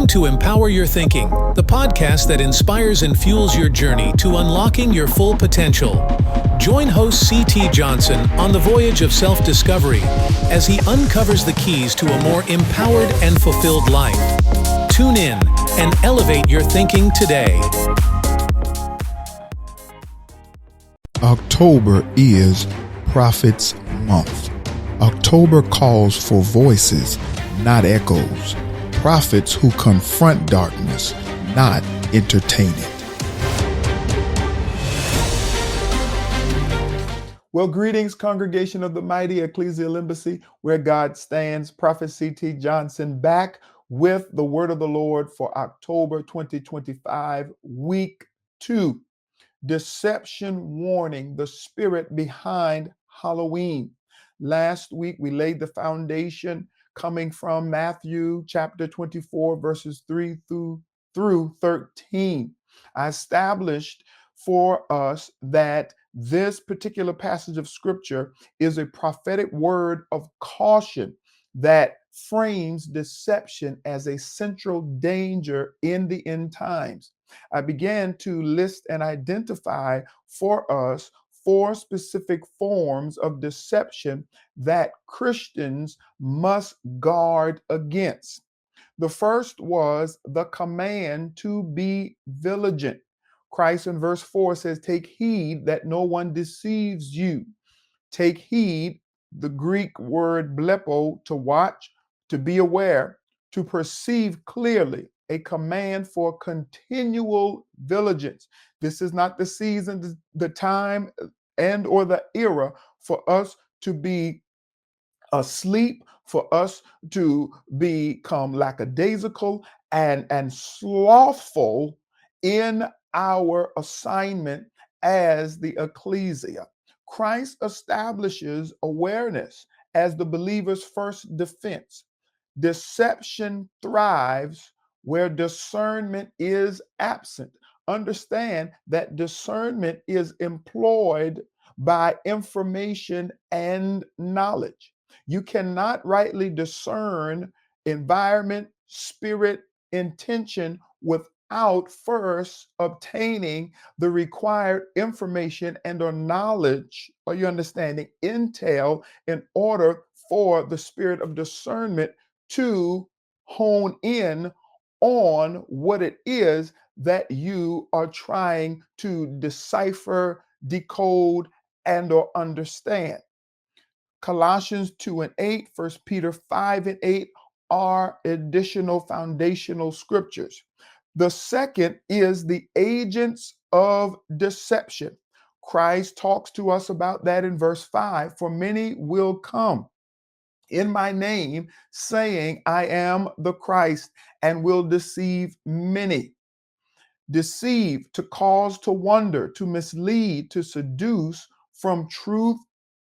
to Empower Your Thinking, the podcast that inspires and fuels your journey to unlocking your full potential. Join host C.T. Johnson on the voyage of self-discovery as he uncovers the keys to a more empowered and fulfilled life. Tune in and elevate your thinking today. October is Prophets Month. October calls for voices, not echoes. Prophets who confront darkness, not entertain it. Well, greetings, congregation of the mighty Ecclesial Embassy, where God stands. Prophet C.T. Johnson back with the word of the Lord for October 2025, week 2. Deception warning, the spirit behind Halloween. Last week, we laid the foundation coming from Matthew chapter 24, verses 3 through 13. I established for us that this particular passage of scripture is a prophetic word of caution that frames deception as a central danger in the end times. I began to list and identify for us 4 specific forms of deception that Christians must guard against. The first was the command to be vigilant. Christ in verse 4 says, "Take heed that no one deceives you." Take heed, the Greek word blepo, to watch, to be aware, to perceive clearly, a command for continual vigilance. This is not the season, the time, and or the era for us to be asleep, for us to become lackadaisical and slothful in our assignment as the ecclesia. Christ establishes awareness as the believer's first defense. Deception thrives where discernment is absent. Understand that discernment is employed by information and knowledge. You cannot rightly discern environment, spirit, intention without first obtaining the required information and or knowledge, or your understanding, intel, in order for the spirit of discernment to hone in on what it is that you are trying to decipher, decode, and or understand. Colossians 2 and 8, 1 Peter 5 and 8 are additional foundational scriptures. The second is the agents of deception. Christ talks to us about that in verse 5. "For many will come in my name, saying, I am the Christ, and will deceive many." Deceive, to cause to wonder, to mislead, to seduce from truth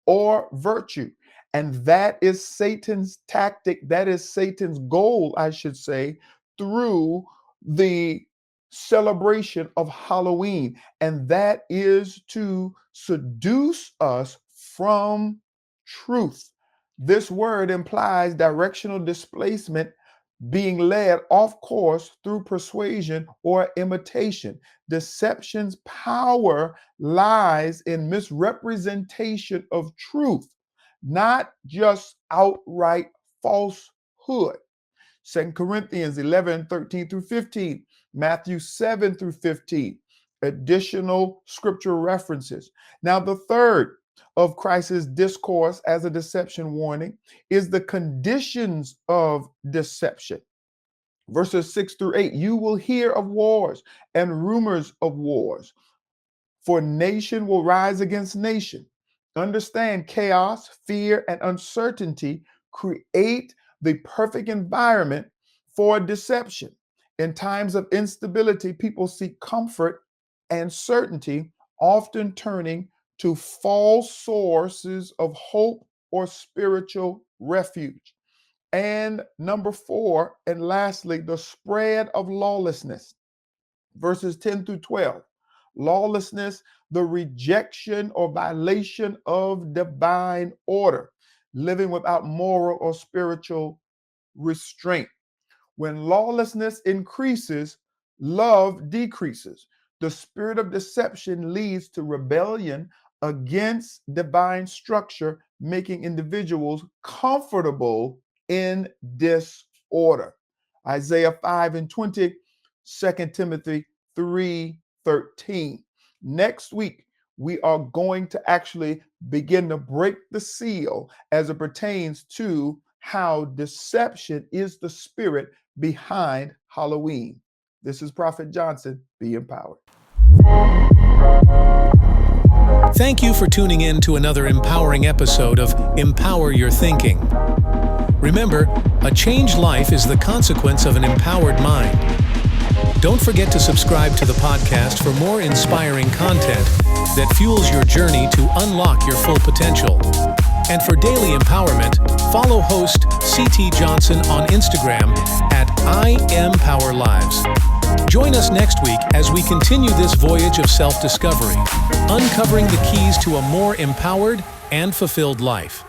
or virtue. And that is Satan's tactic. That is Satan's goal, I should say, through the celebration of Halloween. And that is to seduce us from truth. This word implies directional displacement, being led off course through persuasion or imitation. Deception's power lies in misrepresentation of truth, not just outright falsehood. 2 Corinthians 11, 13 through 15, Matthew 7 through 15, additional scripture references. Now, the third of Christ's discourse as a deception warning is the conditions of deception. Verses 6 through 8, "You will hear of wars and rumors of wars, for nation will rise against nation." Understand, chaos, fear, and uncertainty create the perfect environment for deception. In times of instability, people seek comfort and certainty, often turning to false sources of hope or spiritual refuge. And number 4, and lastly, the spread of lawlessness. Verses 10 through 12. Lawlessness, the rejection or violation of divine order, living without moral or spiritual restraint. When lawlessness increases, love decreases. The spirit of deception leads to rebellion against divine structure, making individuals comfortable in disorder. Isaiah 5:20, 2 Timothy 3:13. Next week, we are going to actually begin to break the seal as it pertains to how deception is the spirit behind Halloween. This is Prophet Johnson. Be empowered. Thank you for tuning in to another empowering episode of Empower Your Thinking. Remember, a changed life is the consequence of an empowered mind. Don't forget to subscribe to the podcast for more inspiring content that fuels your journey to unlock your full potential. And for daily empowerment, follow host C.T. Johnson on Instagram at @IEmpowerLives. Join us next week as we continue this voyage of self-discovery, uncovering the keys to a more empowered and fulfilled life.